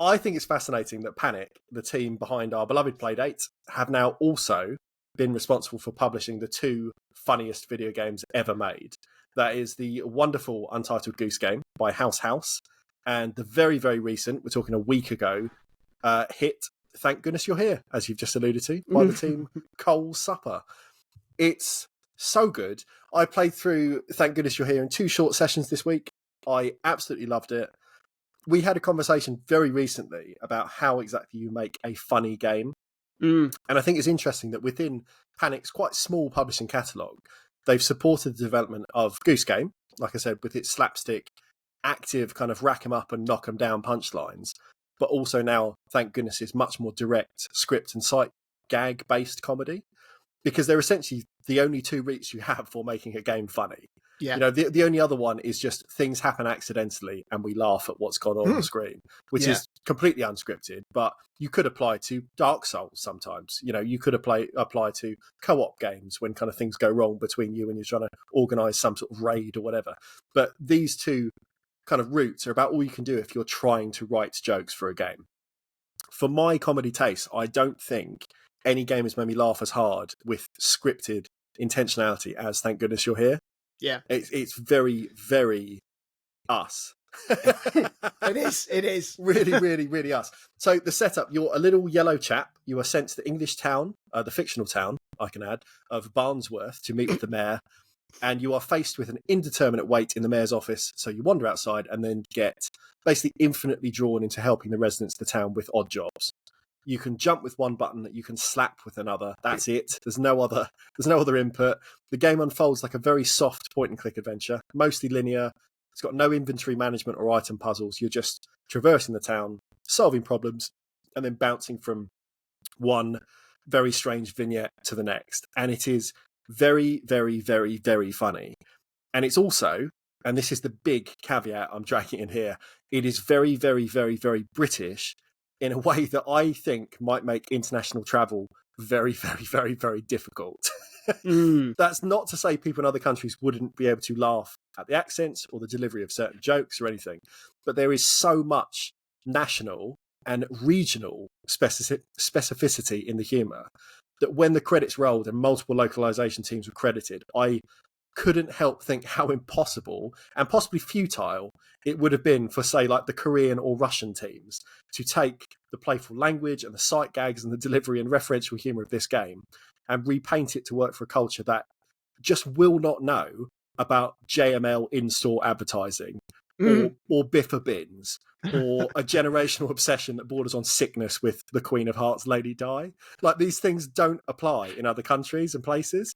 I think it's fascinating that Panic, the team behind our beloved Playdate, have now also been responsible for publishing the 2 funniest video games ever made. That is the wonderful Untitled Goose Game by House, and the very, very recent, we're talking a week ago, hit Thank Goodness You're Here, as you've just alluded to, by the team Cole's Supper. It's so good. I played through Thank Goodness You're Here in 2 short sessions this week. I absolutely loved it. We had a conversation very recently about how exactly you make a funny game. And I think it's interesting that within Panic's quite small publishing catalogue, they've supported the development of Goose Game, like I said, with its slapstick, active kind of rack 'em up and knock 'em down punchlines, but also now, thank goodness, is much more direct script and sight gag-based comedy, because they're essentially the only 2 routes you have for making a game funny. Yeah. You know, the only other one is just things happen accidentally and we laugh at what's gone on the screen, which is completely unscripted, but you could apply to Dark Souls sometimes. You know, you could apply to co-op games when kind of things go wrong between you and you're trying to organise some sort of raid or whatever. But these 2 kind of routes are about all you can do if you're trying to write jokes for a game. For my comedy taste, I don't think any game has made me laugh as hard with scripted intentionality as Thank Goodness You're Here. Yeah. It's very, very us. It is. Really, really, really us. So the setup, you're a little yellow chap. You are sent to the English town, the fictional town, I can add, of Barnsworth to meet with the mayor. And you are faced with an indeterminate wait in the mayor's office. So you wander outside and then get basically infinitely drawn into helping the residents of the town with odd jobs. You can jump with one button, you can slap with another. That's it. There's no other input. The game unfolds like a very soft point and click adventure, mostly linear. It's got no inventory management or item puzzles. You're just traversing the town, solving problems, and then bouncing from one very strange vignette to the next. And it is very, very, very, very funny. And it's also, and this is the big caveat I'm dragging in here, it is very, very, very, very British in a way that I think might make international travel very, very, very, very difficult. That's not to say people in other countries wouldn't be able to laugh at the accents or the delivery of certain jokes or anything, but there is so much national and regional specificity in the humour that when the credits rolled and multiple localization teams were credited, I couldn't help think how impossible and possibly futile it would have been for, say, like the Korean or Russian teams to take the playful language and the sight gags and the delivery and referential humour of this game and repaint it to work for a culture that just will not know about JML in-store advertising or Biffa bins or a generational obsession that borders on sickness with the Queen of Hearts Lady Di. Like, these things don't apply in other countries and places.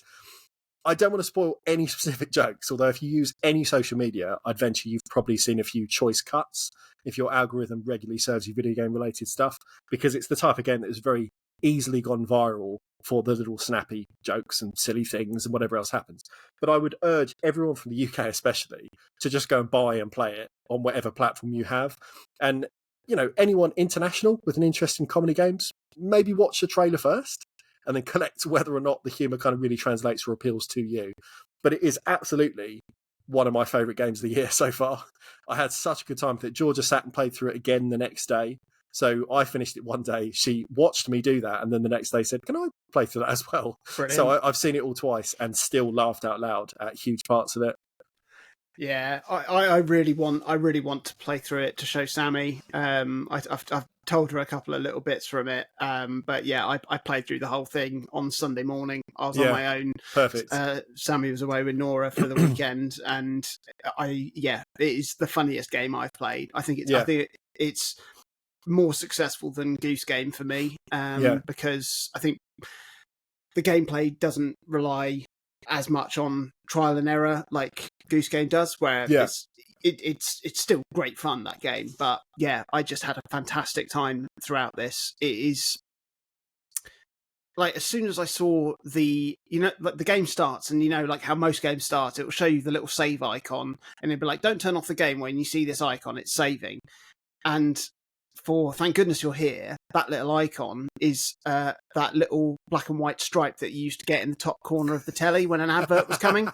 I don't want to spoil any specific jokes, although if you use any social media, I'd venture you've probably seen a few choice cuts if your algorithm regularly serves you video game related stuff, because it's the type of game that is very easily gone viral for the little snappy jokes and silly things and whatever else happens. But I would urge everyone from the UK especially to just go and buy and play it on whatever platform you have. And, you know, anyone international with an interest in comedy games, maybe watch the trailer first and then collect whether or not the humour kind of really translates or appeals to you. But it is absolutely one of my favourite games of the year so far. I had such a good time with it. Georgia sat and played through it again the next day. So I finished it one day. She watched me do that. And then the next day said, can I play through that as well? Brilliant. So I've seen it all twice and still laughed out loud at huge parts of it. Yeah, I really want to play through it to show Sammy. I've told her a couple of little bits from it, but yeah, I played through the whole thing on Sunday morning. I was on my own. Perfect. Sammy was away with Nora for the weekend, and it is the funniest game I've played. I think it's more successful than Goose Game for me, because I think the gameplay doesn't rely as much on trial and error like Goose Game does, where it's still great fun, that game. But yeah, I just had a fantastic time throughout this. It is like, as soon as I saw the game starts, and like how most games start, it will show you the little save icon and it'll be like, don't turn off the game when you see this icon, it's saving. And for Thank Goodness You're Here, that little icon is that little black and white stripe that you used to get in the top corner of the telly when an advert was coming.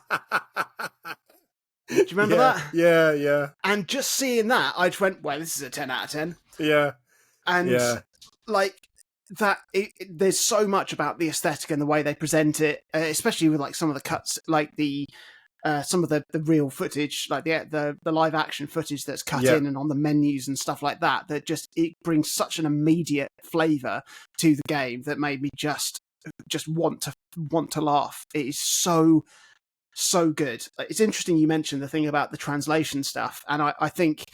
Do you remember that? Yeah. And just seeing that, I just went, well, this is a 10 out of 10. Yeah. And like that, there's so much about the aesthetic and the way they present it, especially with like some of the cuts, like the some of the real footage, like the live action footage that's cut in and on the menus and stuff like that. That just it brings such an immediate flavour to the game that made me just want to laugh. It is so good. It's interesting you mentioned the thing about the translation stuff, and I think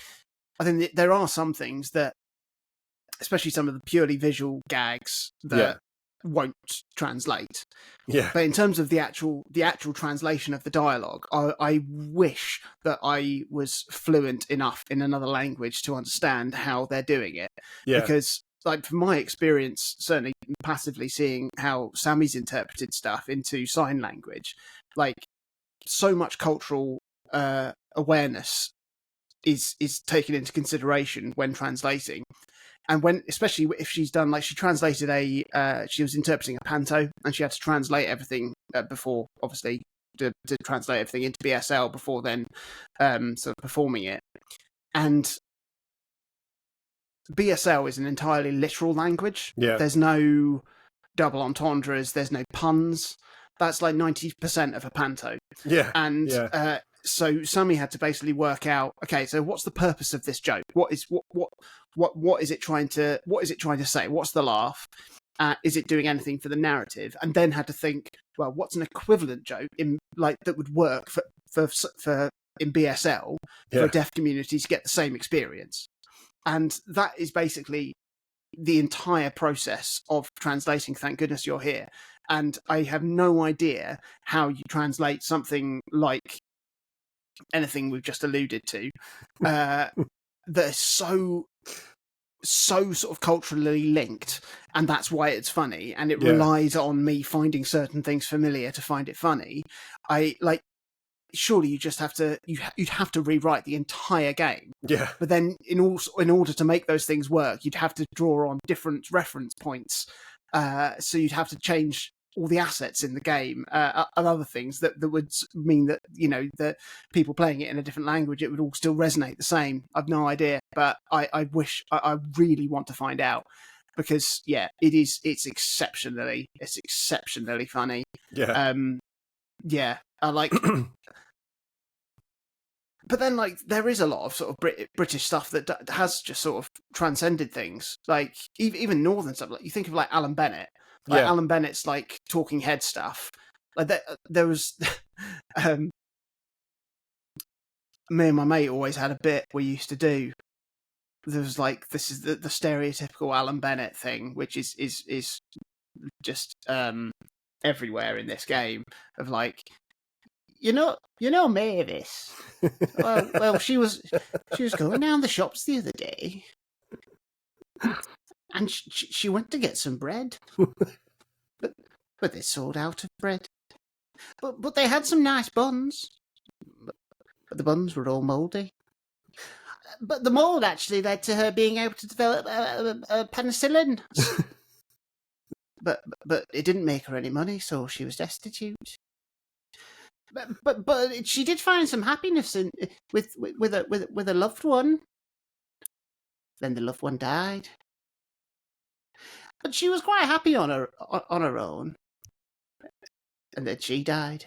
that there are some things that, especially some of the purely visual gags, that won't translate. Yeah. But in terms of the actual translation of the dialogue, I wish that I was fluent enough in another language to understand how they're doing it. Yeah. Because, like, from my experience, certainly passively seeing how Sammy's interpreted stuff into sign language, like, so much cultural awareness is taken into consideration when translating. And when, especially if she's done, like, she translated she was interpreting a panto, and she had to translate everything before, obviously, to translate everything into BSL before then sort of performing it. And BSL is an entirely literal language. Yeah. There's no double entendres, there's no puns. That's like 90% of a panto. Yeah. And so Sammy had to basically work out, okay, so what's the purpose of this joke? What is it trying to say? What's the laugh? Is it doing anything for the narrative? And then had to think, well, what's an equivalent joke that would work for in BSL for a deaf community to get the same experience? And that is basically the entire process of translating Thank Goodness You're Here. And I have no idea how you translate something like anything we've just alluded to that is so sort of culturally linked, and that's why it's funny, and it relies on me finding certain things familiar to find it funny. Surely you just have to you'd have to rewrite the entire game. Yeah. But then in order to make those things work, you'd have to draw on different reference points. So you'd have to change all the assets in the game and other things that would mean that, you know, that people playing it in a different language, it would all still resonate the same. I've no idea, but I wish, I really want to find out, because it's exceptionally funny. I like. But then, like, there is a lot of sort of British stuff that has just sort of transcended things. Like, even Northern stuff. Like, you think of, like, Alan Bennett. Like, Alan Bennett's, like, talking head stuff. Like, there was... me and my mate always had a bit we used to do. There was, like, this is the stereotypical Alan Bennett thing, which is just everywhere in this game, of, like... You know, Mavis. Well, she was going down the shops the other day, and she went to get some bread, but they sold out of bread. But they had some nice buns, but the buns were all mouldy. But the mould actually led to her being able to develop a penicillin. but it didn't make her any money, so she was destitute. But she did find some happiness with a loved one. Then the loved one died, but she was quite happy on her own. And then she died.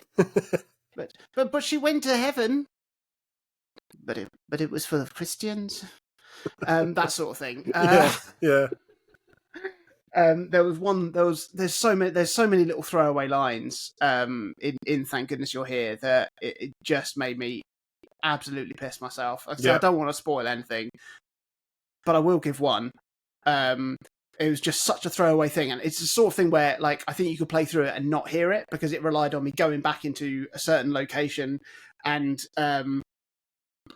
but she went to heaven. But it was full of Christians. That sort of thing. There's so many little throwaway lines in Thank Goodness You're Here that it just made me absolutely piss myself. I don't want to spoil anything, but I will give one. It was just such a throwaway thing, and it's the sort of thing where, like, I think you could play through it and not hear it, because it relied on me going back into a certain location, and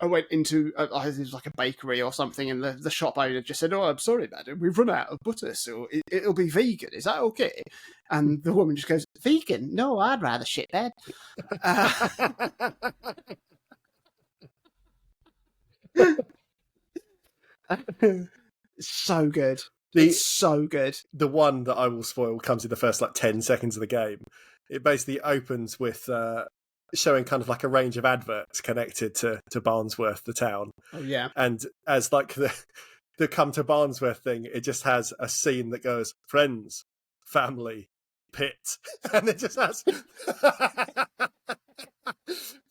I went into it was like a bakery or something, and the shop owner just said, "Oh, I'm sorry, madam, we've run out of butter, so it'll be vegan. Is that okay?" And the woman just goes, "Vegan? No, I'd rather shit bed." So good. It's so good. The one that I will spoil comes in the first, like, 10 seconds of the game. It basically opens with showing kind of like a range of adverts connected to Barnsworth, the town. Oh, yeah. And as, like, the Come to Barnsworth thing, it just has a scene that goes friends, family, pit, and it just has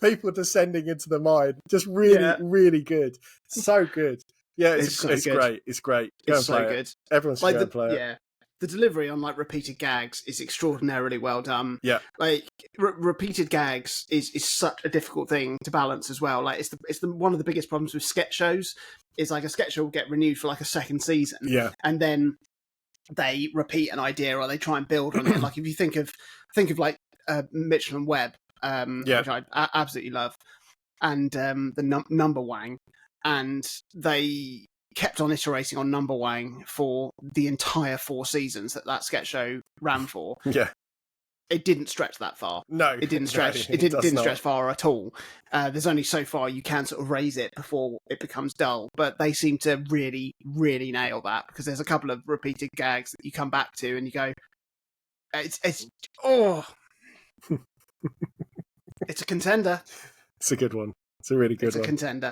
people descending into the mine. Just really, really good. So good. Yeah, it's great. It's great. Go and play it. Everyone should go and play it. Yeah. The delivery on like repeated gags is extraordinarily well done. Yeah, like repeated gags is such a difficult thing to balance as well. Like it's the one of the biggest problems with sketch shows is like a sketch show will get renewed for like a second season, and then they repeat an idea or they try and build on it. Like if you think of like Mitchell and Webb, which I absolutely love, and the Number Wang, and they kept on iterating on Number Wang for the entire 4 seasons that sketch show ran for. Yeah. It didn't stretch that far. No, it didn't stretch. No, it didn't stretch far at all. There's only so far you can sort of raise it before it becomes dull. But they seem to really, really nail that, because there's a couple of repeated gags that you come back to and you go, it's it's a contender. It's a good one. It's a really good one. It's a contender.